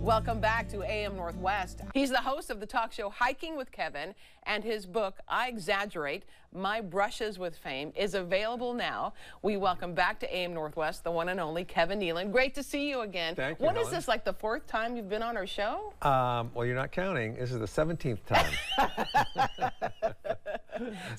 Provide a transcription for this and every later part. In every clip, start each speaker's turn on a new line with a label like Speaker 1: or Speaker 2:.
Speaker 1: Welcome back to AM Northwest. He's the host of the talk show Hiking with Kevin, and his book, I Exaggerate, My Brushes with Fame, is available now. We welcome back to AM Northwest the one and only Kevin Nealon. Great to see you again.
Speaker 2: Thank you,
Speaker 1: What
Speaker 2: Helen.
Speaker 1: is this, like the 4th time you've been on our show?
Speaker 2: Well, you're not counting. This is the 17th time.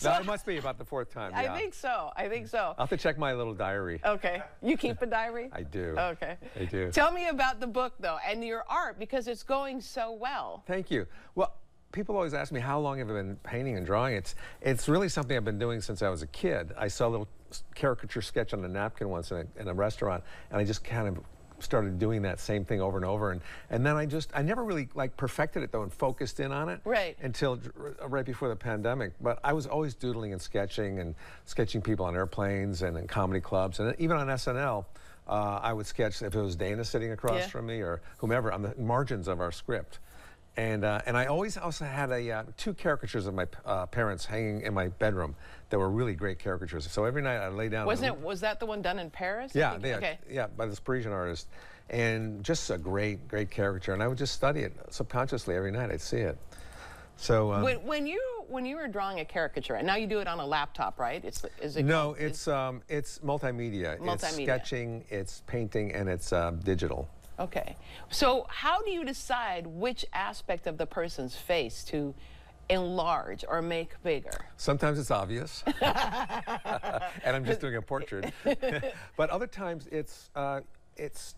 Speaker 2: No, it must be about the 4th time. Yeah.
Speaker 1: I think so. I think so.
Speaker 2: I'll have to check my little diary.
Speaker 1: Okay. You keep a diary?
Speaker 2: I do.
Speaker 1: Okay.
Speaker 2: I do.
Speaker 1: Tell me about the book, though, and your art, because it's going so well.
Speaker 2: Thank you. Well, people always ask me, how long have I been painting and drawing? It's really something I've been doing since I was a kid. I saw a little caricature sketch on a napkin once in a restaurant, and I just kind of started doing that same thing over and over, and then I never really like perfected it though and focused in on it until right before the pandemic. But I was always doodling and sketching people on airplanes and in comedy clubs, and even on SNL I would sketch if it was Dana sitting across from me or whomever on the margins of our script. And I always also had 2 caricatures of my parents hanging in my bedroom that were really great caricatures. So every night I lay down.
Speaker 1: Was that the one done in Paris?
Speaker 2: Yeah, yeah, by this Parisian artist, and just a great caricature. And I would just study it subconsciously every night. I'd see it. So
Speaker 1: when you were drawing a caricature, and now you do it on a laptop, right? It's
Speaker 2: multimedia. It's sketching, it's painting, and it's digital.
Speaker 1: Okay. So how do you decide which aspect of the person's face to enlarge or make bigger?
Speaker 2: Sometimes it's obvious, and I'm just doing a portrait. But other times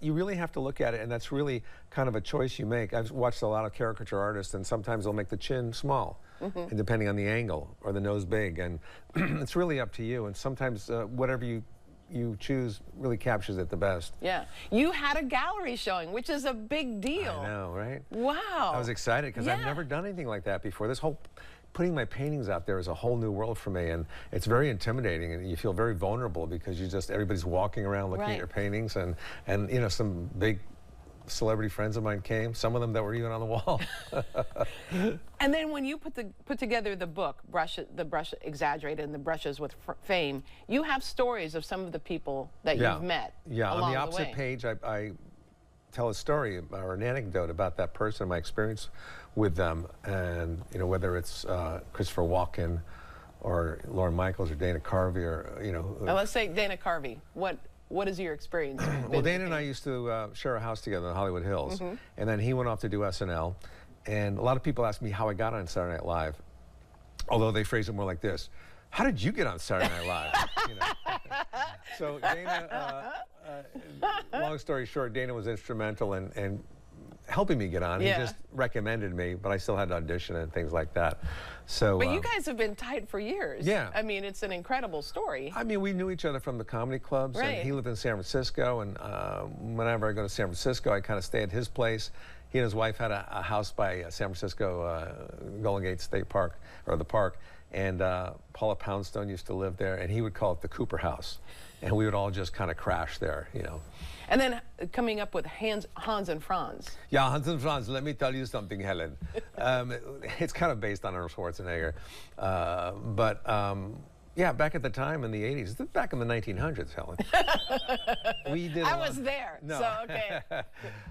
Speaker 2: you really have to look at it, and that's really kind of a choice you make. I've watched a lot of caricature artists, and sometimes they'll make the chin small, and depending on the angle, or the nose big, and it's really up to you. And sometimes whatever you choose really captures it the best.
Speaker 1: Yeah. You had a gallery showing, which is a big deal.
Speaker 2: I know, right?
Speaker 1: Wow.
Speaker 2: I was excited because I've never done anything like that before. This whole putting my paintings out there is a whole new world for me, and it's very intimidating, and you feel very vulnerable because everybody's walking around looking at your paintings, and you know, some big celebrity friends of mine came, some of them that were even on the wall.
Speaker 1: And then when you put together the book, the brush Exaggerated and the Brushes with Fame, you have stories of some of the people that you've met.
Speaker 2: Yeah,
Speaker 1: along
Speaker 2: on the opposite page, I tell a story or an anecdote about that person, my experience with them, and you know, whether it's Christopher Walken or Lorne Michaels or Dana Carvey, or you know.
Speaker 1: Let's say Dana Carvey. What is your experience?
Speaker 2: Well, Dana and I used to share a house together in the Hollywood Hills, and then he went off to do SNL, and a lot of people ask me how I got on Saturday Night Live, although they phrase it more like this: how did you get on Saturday Night Live? You know? So Dana, long story short, Dana was instrumental in helping me get on. He just recommended me, but I still had to audition and things like that. So,
Speaker 1: but you guys have been tight for years.
Speaker 2: Yeah.
Speaker 1: I mean, it's an incredible story.
Speaker 2: I mean, we knew each other from the comedy clubs, and he lived in San Francisco, and whenever I go to San Francisco, I kind of stay at his place. He and his wife had a house by San Francisco Golden Gate State Park, or the park, and Paula Poundstone used to live there, and he would call it the Cooper House, and we would all just kind of crash there, you know.
Speaker 1: And then coming up with Hans and Franz. Yeah,
Speaker 2: Hans and Franz, let me tell you something, Helen. It's kind of based on Arnold Schwarzenegger. Yeah, back at the time in the 80s, back in the 1900s, Helen. We did
Speaker 1: I was there, so okay.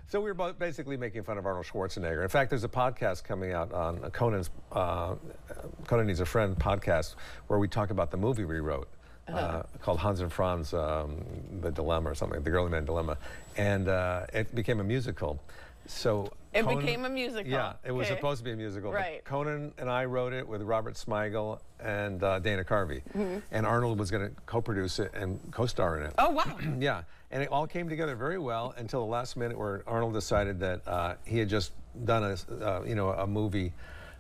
Speaker 2: So we were both basically making fun of Arnold Schwarzenegger. In fact, there's a podcast coming out on Conans, Conan Needs a Friend podcast, where we talk about the movie we wrote. Called Hans and Franz, The Dilemma or something, The Girly Man Dilemma. And it became a musical. So
Speaker 1: it became a musical.
Speaker 2: Yeah, it was supposed to be a musical. Right. But Conan and I wrote it with Robert Smigel and Dana Carvey. And Arnold was going to co-produce it and co-star in it.
Speaker 1: Oh, wow.
Speaker 2: Yeah, and it all came together very well until the last minute, where Arnold decided that he had just done a movie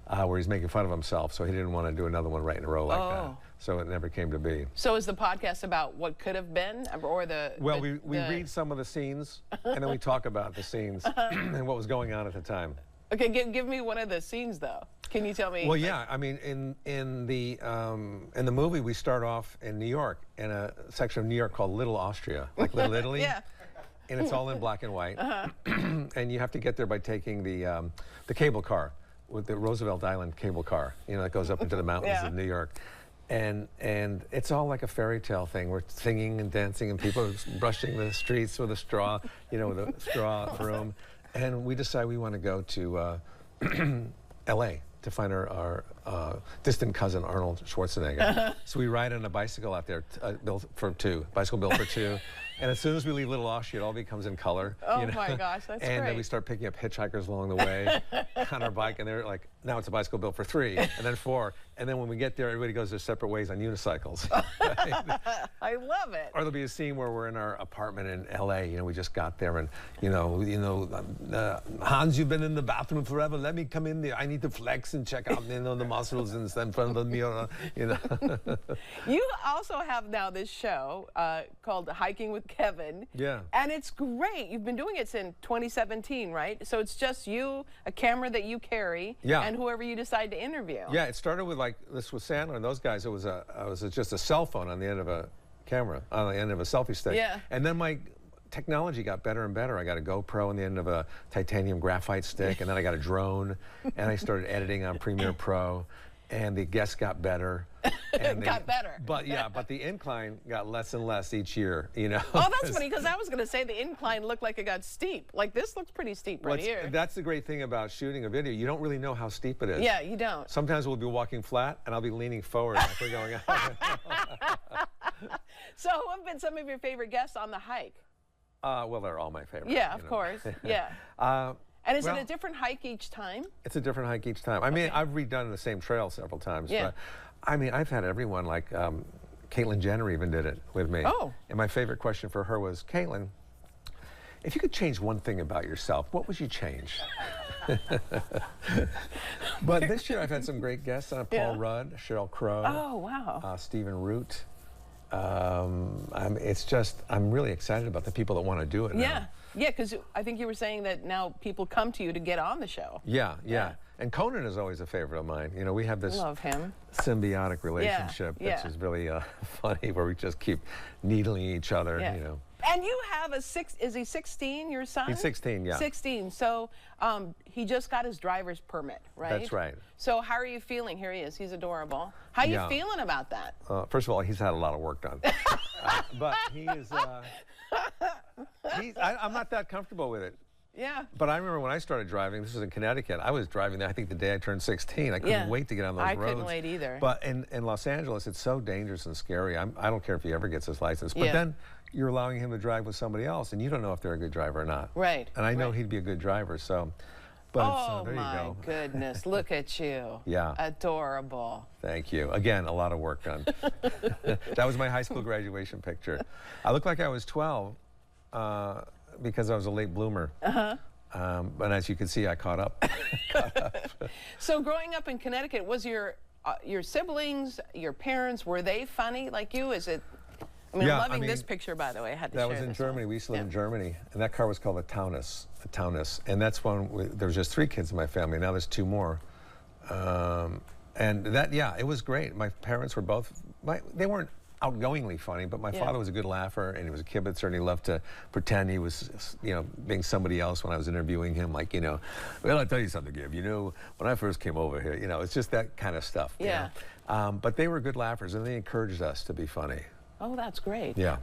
Speaker 2: where he's making fun of himself, so he didn't want to do another one right in a row like that. So it never came to be.
Speaker 1: So is the podcast about what could have been, or the...
Speaker 2: Well, we read some of the scenes, and then we talk about the scenes and what was going on at the time.
Speaker 1: Okay, give me one of the scenes, though. Can you tell me?
Speaker 2: Well, yeah, I mean, in the movie, we start off in New York, in a section of New York called Little Austria, like Little Italy.
Speaker 1: Yeah.
Speaker 2: And it's all in black and white. And you have to get there by taking the cable car, with the Roosevelt Island cable car, you know, that goes up into the mountains of New York. And it's all like a fairy tale thing. We're singing and dancing, and people are brushing the streets with a straw, you know, with a straw broom. And we decided we want to go to L.A. to find our distant cousin, Arnold Schwarzenegger. So we ride on a bicycle out there, built for two, bicycle built for two. And as soon as we leave Little Oshie, it all becomes in color.
Speaker 1: Oh my gosh, that's great.
Speaker 2: And then we start picking up hitchhikers along the way on our bike, and they're like, now it's a bicycle built for 3, and then 4. And then when we get there, everybody goes their separate ways on unicycles.
Speaker 1: I love it.
Speaker 2: Or there'll be a scene where we're in our apartment in L.A. You know, we just got there, and Hans, you've been in the bathroom forever. Let me come in there. I need to flex and check out, the muscles in front of the mirror.
Speaker 1: You also have now this show called Hiking with Kevin.
Speaker 2: Yeah. And
Speaker 1: it's great. You've been doing it since 2017, right? So it's just you, a camera that you carry, and whoever you decide to interview.
Speaker 2: Yeah, it started with this was Sandler and those guys. It was just a cell phone on the end of a camera, on the end of a selfie stick.
Speaker 1: Yeah.
Speaker 2: And then my technology got better and better. I got a GoPro on the end of a titanium graphite stick, and then I got a drone, and I started editing on Premiere Pro, and the guests got better. And
Speaker 1: got better.
Speaker 2: But the incline got less and less each year,
Speaker 1: Oh, that's funny, because I was going to say the incline looked like it got steep. Like, this looks pretty steep right here.
Speaker 2: That's the great thing about shooting a video. You don't really know how steep it is.
Speaker 1: Yeah, you don't.
Speaker 2: Sometimes we'll be walking flat, and I'll be leaning forward like we're going out.
Speaker 1: So who have been some of your favorite guests on the hike?
Speaker 2: Well, they're all my favorites.
Speaker 1: Yeah, of course. Yeah. And is it a different hike each time?
Speaker 2: It's a different hike each time. I mean, I've redone the same trail several times. Yeah. But, I mean, I've had everyone, like Caitlyn Jenner even did it with me.
Speaker 1: Oh.
Speaker 2: And my favorite question for her was, Caitlyn, if you could change one thing about yourself, what would you change? But this year I've had some great guests on Paul Rudd, Sheryl Crow.
Speaker 1: Oh, wow.
Speaker 2: Stephen Root. I'm really excited about the people that want to do it now.
Speaker 1: Yeah, because I think you were saying that now people come to you to get on the show.
Speaker 2: Yeah. And Conan is always a favorite of mine. We have this symbiotic relationship, which is really funny, where we just keep needling each other,
Speaker 1: And you have is he 16, your son?
Speaker 2: He's 16, yeah.
Speaker 1: 16, so he just got his driver's permit, right?
Speaker 2: That's right.
Speaker 1: So how are you feeling? Here he is, he's adorable. How are you feeling about that?
Speaker 2: First of all, he's had a lot of work done. But he is, I'm not that comfortable with it.
Speaker 1: Yeah.
Speaker 2: But I remember when I started driving, this was in Connecticut, I was driving there, I think the day I turned 16. I couldn't wait to get on those roads.
Speaker 1: I couldn't wait either.
Speaker 2: But in Los Angeles, it's so dangerous and scary. I don't care if he ever gets his license. But then you're allowing him to drive with somebody else, and you don't know if they're a good driver or not.
Speaker 1: Right.
Speaker 2: And I know he'd be a good driver, so. But there you go.
Speaker 1: Oh, my goodness. Look at you.
Speaker 2: Yeah.
Speaker 1: Adorable.
Speaker 2: Thank you. Again, a lot of work done. That was my high school graduation picture. I looked like I was 12 because I was a late bloomer. But as you can see, I caught up.
Speaker 1: So growing up in Connecticut, was your siblings, your parents, were they funny like you? Is it? I mean, I'm loving this picture, by the way. I had to share
Speaker 2: that was in Germany. We used to live in Germany, and that car was called a Taunus. And that's when there was just 3 kids in my family. Now there's 2 more. And that, it was great. My parents were both, they weren't outgoingly funny, but my father was a good laugher, and he was a kibitzer, and he loved to pretend he was, being somebody else when I was interviewing him, like, well, I'll tell you something, Gib, when I first came over here, it's just that kind of stuff.
Speaker 1: Yeah.
Speaker 2: But they were good laughers, and they encouraged us to be funny.
Speaker 1: Oh, that's great.
Speaker 2: Yeah.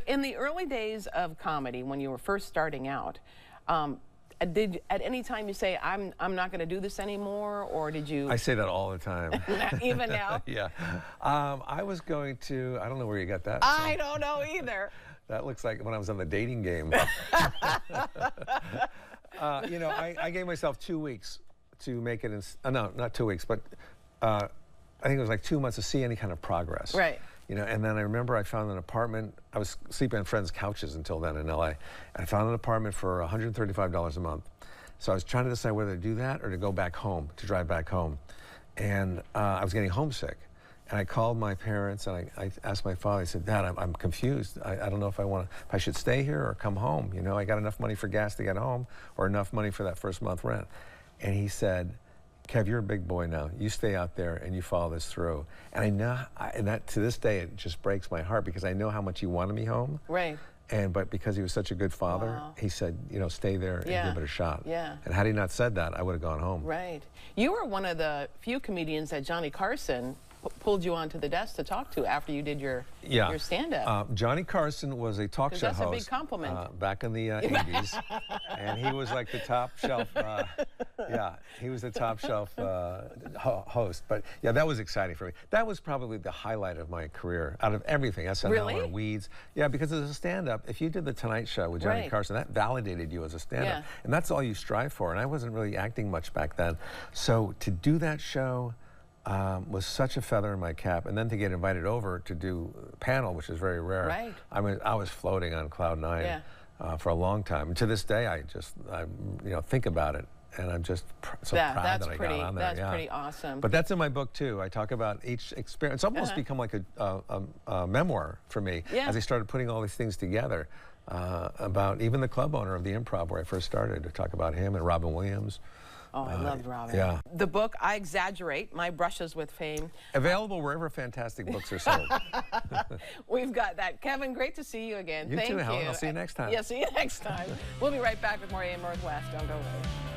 Speaker 1: In the early days of comedy, when you were first starting out, did at any time you say, I'm not going to do this anymore, or did you?
Speaker 2: I say that all the time.
Speaker 1: Even now?
Speaker 2: Yeah. I was going to, I don't know where you got that.
Speaker 1: I don't know either.
Speaker 2: That looks like when I was on the dating game. I gave myself 2 weeks to make it, no, not 2 weeks, but I think it was like 2 months to see any kind of progress.
Speaker 1: Right.
Speaker 2: And then I remember I found an apartment. I was sleeping on friends' couches until then in LA. And I found an apartment for $135 a month. So I was trying to decide whether to do that or to go back home, to drive back home. And I was getting homesick. And I called my parents and I asked my father, I said, Dad, I'm confused. I don't know if I should stay here or come home. I got enough money for gas to get home or enough money for that first month rent. And he said, Kev, you're a big boy now. You stay out there and you follow this through. And I know, and that to this day, it just breaks my heart because I know how much he wanted me home.
Speaker 1: Right.
Speaker 2: But because he was such a good father, he said, stay there and give it a shot.
Speaker 1: Yeah.
Speaker 2: And had he not said that, I would have gone home.
Speaker 1: Right. You were one of the few comedians that Johnny Carson pulled you onto the desk to talk to after you did your stand-up.
Speaker 2: Johnny Carson was a talk show host.
Speaker 1: That's a big compliment.
Speaker 2: Back in the 80s. And he was like the top shelf, he was the top shelf host. But yeah, that was exciting for me. That was probably the highlight of my career out of everything, SNL or Weeds. Yeah, because as a stand-up, if you did the Tonight Show with Johnny Carson, that validated you as a stand-up. And that's all you strive for. And I wasn't really acting much back then. So to do that show was such a feather in my cap. And then to get invited over to do a panel, which is very rare. I mean, I was floating on cloud nine for a long time. And to this day, I think about it. And I'm just so proud that I got on there.
Speaker 1: That's pretty awesome.
Speaker 2: But that's in my book too. I talk about each experience. It's almost become like a memoir for me as I started putting all these things together. About even the club owner of the Improv where I first started, to talk about him and Robin Williams.
Speaker 1: Oh, I loved Robin.
Speaker 2: Yeah.
Speaker 1: The book, I Exaggerate, My Brushes with Fame.
Speaker 2: Available wherever fantastic books are sold.
Speaker 1: We've got that. Kevin, great to see you again.
Speaker 2: Thank you. Helen. I'll see you next time.
Speaker 1: Yeah, see you next time. We'll be right back with more AM Northwest. Don't go away.